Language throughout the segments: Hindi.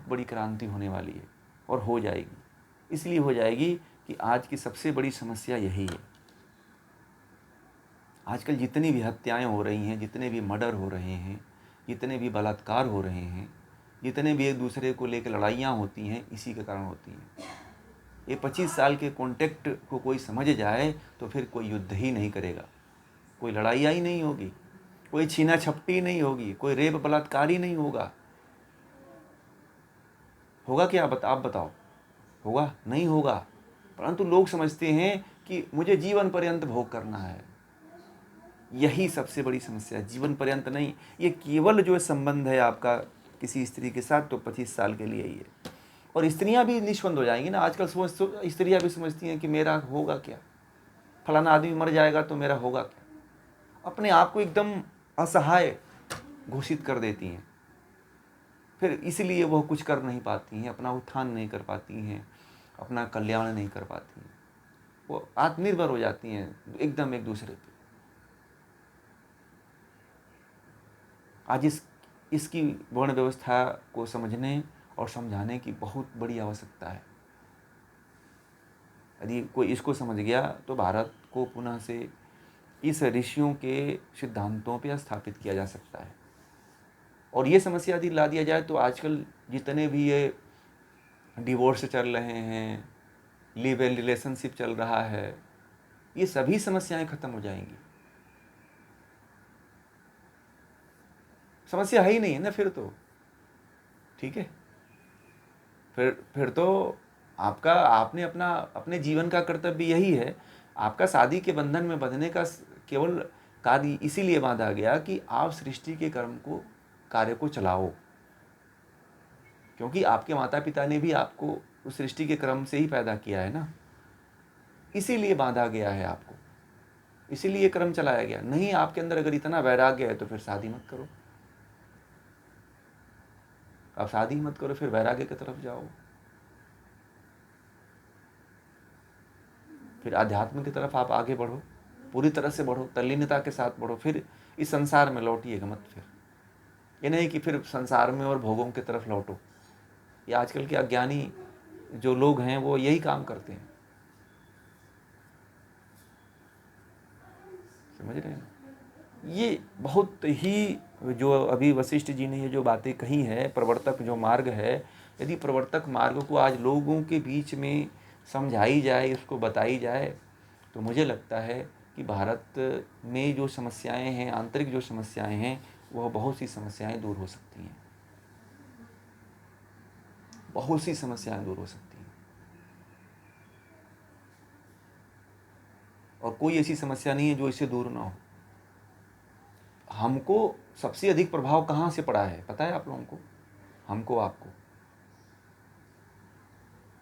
बड़ी क्रांति होने वाली है और हो जाएगी। इसलिए हो जाएगी कि आज की सबसे बड़ी समस्या यही है। आजकल जितनी भी हत्याएं हो रही हैं, जितने भी मर्डर हो रहे हैं, जितने भी बलात्कार हो रहे हैं, जितने भी एक दूसरे को लेकर लड़ाइयाँ होती हैं, इसी के कारण होती हैं। ये 25 साल के कॉन्टेक्ट को कोई समझ जाए तो फिर कोई युद्ध ही नहीं करेगा, कोई लड़ाइयाँ ही नहीं होगी, कोई छीना झपटी नहीं होगी, कोई रेप बलात्कार ही नहीं होगा। होगा क्या? आप बताओ, होगा? नहीं होगा। परंतु लोग समझते हैं कि मुझे जीवन पर्यंत भोग करना है। यही सबसे बड़ी समस्या है। जीवन पर्यंत नहीं, ये केवल जो संबंध है आपका किसी स्त्री के साथ तो 25 साल के लिए ही है। और स्त्रियां भी निष्पन्द हो जाएंगी ना। आजकल स्त्रियां भी समझती हैं कि मेरा होगा क्या, फलाना आदमी मर जाएगा तो मेरा होगा क्या। अपने आप को एकदम असहाय घोषित कर देती हैं। फिर इसलिए वह कुछ कर नहीं पाती हैं, अपना उत्थान नहीं कर पाती हैं, अपना कल्याण नहीं कर पाती हैं। वो आत्मनिर्भर हो जाती हैं एकदम एक दूसरे पे। आज इसकी वर्ण व्यवस्था को समझने और समझाने की बहुत बड़ी आवश्यकता है। यदि कोई इसको समझ गया तो भारत को पुनः से इस ऋषियों के सिद्धांतों पर स्थापित किया जा सकता है। और ये समस्या यदि ला दिया जाए तो आजकल जितने भी ये डिवोर्स चल रहे हैं, लिव इन रिलेशनशिप चल रहा है, ये सभी समस्याएं खत्म हो जाएंगी। समस्या है ही नहीं है ना फिर तो। ठीक है, फिर तो आपने अपने जीवन का कर्तव्य यही है। आपका शादी के बंधन में बंधने का केवल कार्य इसीलिए बांधा गया कि आप सृष्टि के कार्य को चलाओ, क्योंकि आपके माता पिता ने भी आपको उस सृष्टि के क्रम से ही पैदा किया है ना। इसीलिए बांधा गया है आपको, इसीलिए क्रम चलाया गया। नहीं, आपके अंदर अगर इतना वैराग्य है तो फिर शादी मत करो। आप शादी मत करो, फिर वैराग्य की तरफ जाओ, फिर आध्यात्म की तरफ आप आगे बढ़ो, पूरी तरह से बढ़ो, तल्लीनता के साथ बढ़ो। फिर इस संसार में लौटिएगा मत। फिर ये नहीं कि फिर संसार में और भोगों की तरफ लौटो। ये आजकल के अज्ञानी जो लोग हैं वो यही काम करते हैं। समझ रहे हैं? ये बहुत ही, जो अभी वशिष्ठ जी ने ये जो बातें कही है, प्रवर्तक जो मार्ग है, यदि प्रवर्तक मार्ग को आज लोगों के बीच में समझाई जाए, उसको बताई जाए, तो मुझे लगता है कि भारत में जो समस्याएं हैं, आंतरिक जो समस्याएं हैं, वह बहुत सी समस्याएं दूर हो सकती हैं। बहुत सी समस्याएं दूर हो सकती हैं। और कोई ऐसी समस्या नहीं है जो इससे दूर ना हो। हमको सबसे अधिक प्रभाव कहाँ से पड़ा है पता है आप लोगों को? हमको, आपको।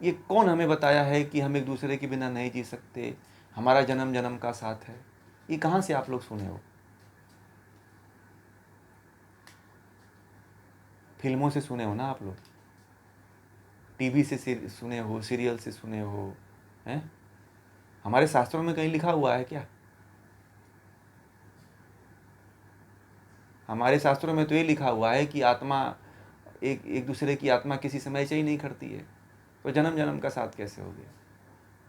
ये कौन हमें बताया है कि हम एक दूसरे के बिना नहीं जी सकते, हमारा जन्म जन्म का साथ है? ये कहाँ से आप लोग सुने हो? फिल्मों से सुने हो ना आप लोग, टीवी से सुने हो, सीरियल से सुने हो, हैं? हमारे शास्त्रों में कहीं लिखा हुआ है क्या? हमारे शास्त्रों में तो ये लिखा हुआ है कि आत्मा एक दूसरे की आत्मा किसी समय से ही नहीं करती है, तो जन्म जन्म का साथ कैसे हो गया?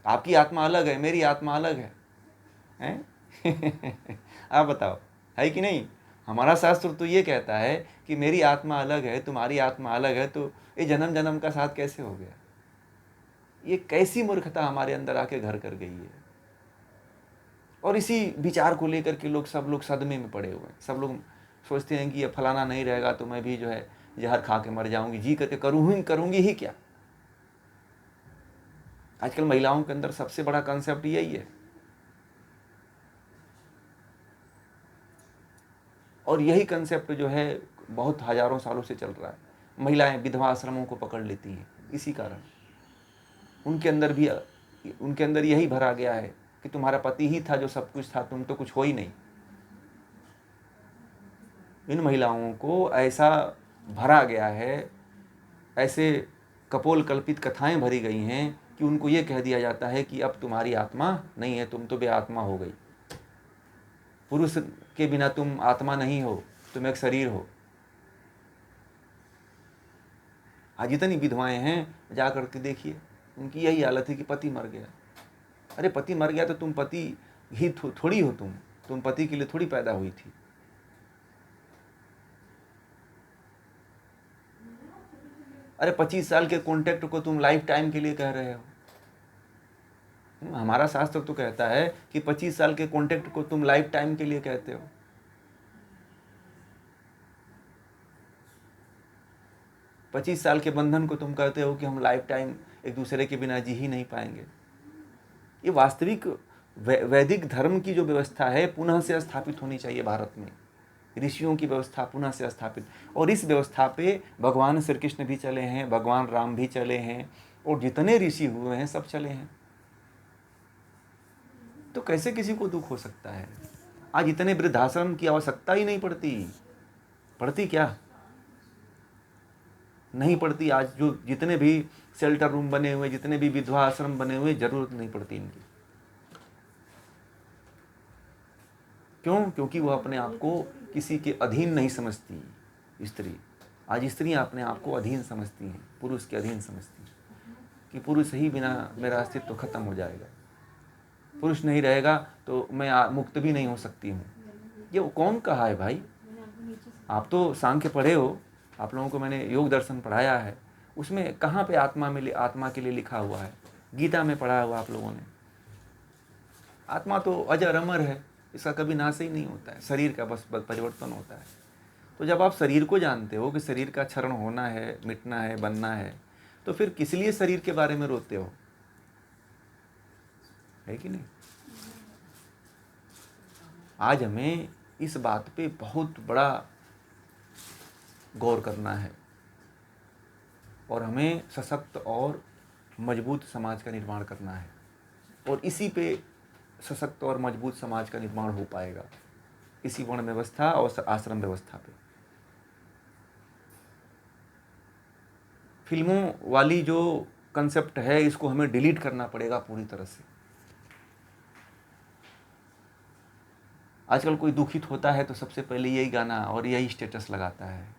आपकी आत्मा अलग है, मेरी आत्मा अलग है, हैं? आप बताओ, है कि नहीं? हमारा शास्त्र तो ये कहता है कि मेरी आत्मा अलग है, तुम्हारी आत्मा अलग है, तो ये जन्म जन्म का साथ कैसे हो गया? ये कैसी मूर्खता हमारे अंदर आके घर कर गई है। और इसी विचार को लेकर के सब लोग सदमे में पड़े हुए हैं। सब लोग सोचते हैं कि ये फलाना नहीं रहेगा तो मैं भी जो है जहर खा के मर जाऊंगी, जी करके करूंगी ही क्या। आजकल महिलाओं के अंदर सबसे बड़ा कंसेप्ट यही है। और यही कंसेप्ट जो है बहुत हजारों सालों से चल रहा है। महिलाएं विधवा आश्रमों को पकड़ लेती हैं इसी कारण। उनके अंदर यही भरा गया है कि तुम्हारा पति ही था जो सब कुछ था, तुम तो कुछ हो ही नहीं। इन महिलाओं को ऐसा भरा गया है, ऐसे कपोल कल्पित कथाएं भरी गई हैं कि उनको ये कह दिया जाता है कि अब तुम्हारी आत्मा नहीं है, तुम तो बेआत्मा हो गई। पुरुष के बिना तुम आत्मा नहीं हो, तुम एक शरीर हो। आज जितनी विधवाएं हैं जा कर के देखिए, उनकी यही हालत है कि पति मर गया। अरे पति मर गया तो तुम पति ही थोड़ी हो, तुम पति के लिए थोड़ी पैदा हुई थी। अरे 25 साल के कॉन्ट्रैक्ट को तुम लाइफ टाइम के लिए कह रहे हो। हमारा शास्त्र तो कहता है कि 25 साल के कॉन्ट्रैक्ट को तुम लाइफ टाइम के लिए कहते हो। पच्चीस साल के बंधन को तुम कहते हो कि हम लाइफ टाइम एक दूसरे के बिना जी ही नहीं पाएंगे। ये वास्तविक वैदिक धर्म की जो व्यवस्था है पुनः से स्थापित होनी चाहिए भारत में। ऋषियों की व्यवस्था पुनः से स्थापित, और इस व्यवस्था पे भगवान श्री कृष्ण भी चले हैं, भगवान राम भी चले हैं, और जितने ऋषि हुए हैं सब चले हैं। तो कैसे किसी को दुख हो सकता है? आज इतने वृद्धाश्रम की आवश्यकता ही नहीं पड़ती क्या? नहीं पड़ती। आज जो जितने भी शेल्टर रूम बने हुए, जितने भी विधवा आश्रम बने हुए, जरूरत नहीं पड़ती इनकी। क्यों? क्योंकि वो अपने आप को किसी के अधीन नहीं समझती स्त्री। आज स्त्रियां अपने आप को अधीन समझती हैं, पुरुष के अधीन समझती हैं कि पुरुष ही बिना मेरा अस्तित्व खत्म हो जाएगा, पुरुष नहीं रहेगा तो मैं मुक्त भी नहीं हो सकती हूँ। ये कौन कहा है भाई? आप तो सांख्य पढ़े हो, आप लोगों को मैंने योग दर्शन पढ़ाया है, उसमें कहाँ पे आत्मा के लिए लिखा हुआ है? गीता में पढ़ा हुआ आप लोगों ने। आत्मा तो अजर अमर है, इसका कभी नाश ही नहीं होता है, शरीर का बस परिवर्तन होता है। तो जब आप शरीर को जानते हो कि शरीर का क्षरण होना है, मिटना है, बनना है, तो फिर किस लिए शरीर के बारे में रोते हो? है कि नहीं? आज हमें इस बात पे बहुत बड़ा गौर करना है, और हमें सशक्त और मजबूत समाज का निर्माण करना है, और इसी पे सशक्त और मजबूत समाज का निर्माण हो पाएगा, इसी वर्ण व्यवस्था और आश्रम व्यवस्था पे। फिल्मों वाली जो कंसेप्ट है इसको हमें डिलीट करना पड़ेगा पूरी तरह से। आजकल कोई दुखित होता है तो सबसे पहले यही गाना और यही स्टेटस लगाता है,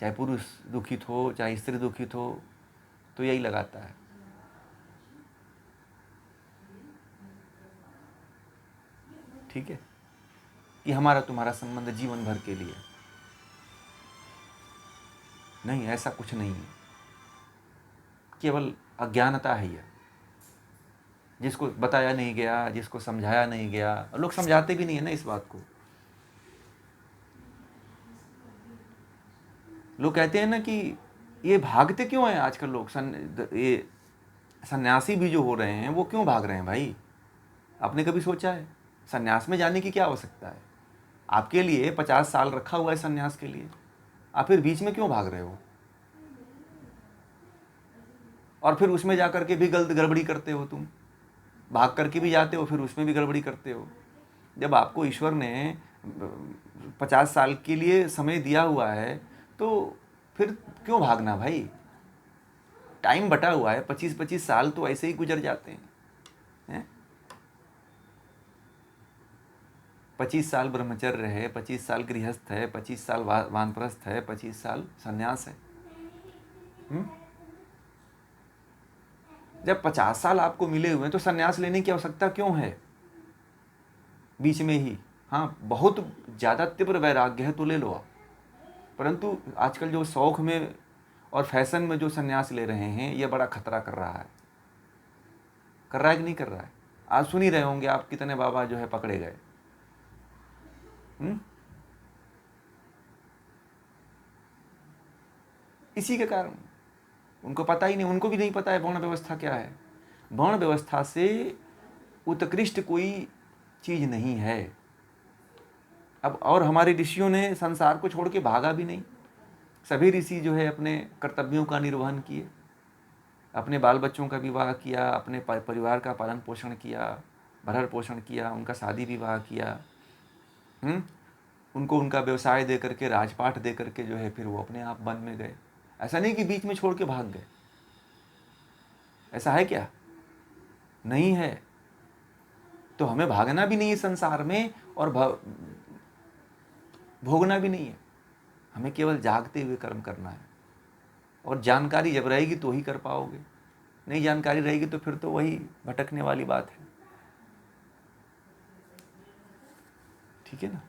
चाहे पुरुष दुखित हो चाहे स्त्री दुखित हो तो यही लगाता है। ठीक है कि हमारा तुम्हारा संबंध जीवन भर के लिए। नहीं, ऐसा कुछ नहीं है, केवल अज्ञानता है यह, जिसको बताया नहीं गया, जिसको समझाया नहीं गया। लोग समझाते भी नहीं है ना इस बात को। लोग कहते हैं ना कि ये भागते क्यों हैं आजकल लोग, ये सन्यासी भी जो हो रहे हैं वो क्यों भाग रहे हैं भाई? आपने कभी सोचा है सन्यास में जाने की क्या आवश्यकता है? आपके लिए 50 साल रखा हुआ है सन्यास के लिए, आप फिर बीच में क्यों भाग रहे हो? और फिर उसमें जा करके भी गड़बड़ी करते हो तुम, भाग करके भी जाते हो फिर उसमें भी गड़बड़ी करते हो। जब आपको ईश्वर ने 50 साल के लिए समय दिया हुआ है तो फिर क्यों भागना भाई? टाइम बटा हुआ है, 25-25 साल तो ऐसे ही गुजर जाते हैं। 25 साल ब्रह्मचर्य है, 25 साल गृहस्थ है, 25 साल वानप्रस्थ है, 25 साल सन्यास है। जब 50 साल आपको मिले हुए हैं तो सन्यास लेने की आवश्यकता क्यों है बीच में ही? हाँ, बहुत ज़्यादा तीव्र वैराग्य है तो ले लो आप, परंतु आजकल जो शौक में और फैशन में जो सन्यास ले रहे हैं ये बड़ा खतरा कर रहा है। कर रहा है कि नहीं कर रहा है? आज सुन ही रहे होंगे आप कितने बाबा जो है पकड़े गए। इसी के कारण उनको पता ही नहीं, उनको भी नहीं पता है वर्ण व्यवस्था क्या है। वर्ण व्यवस्था से उत्कृष्ट कोई चीज नहीं है। अब और हमारे ऋषियों ने संसार को छोड़ के भागा भी नहीं। सभी ऋषि जो है अपने कर्तव्यों का निर्वहन किए, अपने बाल बच्चों का विवाह किया, अपने परिवार का पालन पोषण किया, भरण पोषण किया, उनका शादी विवाह किया, उनको उनका व्यवसाय दे करके, राजपाट दे करके जो है फिर वो अपने आप वन में गए। ऐसा नहीं कि बीच में छोड़ के भाग गए। ऐसा है क्या? नहीं है। तो हमें भागना भी नहीं है संसार में और भोगना भी नहीं है। हमें केवल जागते हुए कर्म करना है। और जानकारी जब रहेगी तो ही कर पाओगे, नहीं जानकारी रहेगी तो फिर तो वही भटकने वाली बात है। ठीक है ना।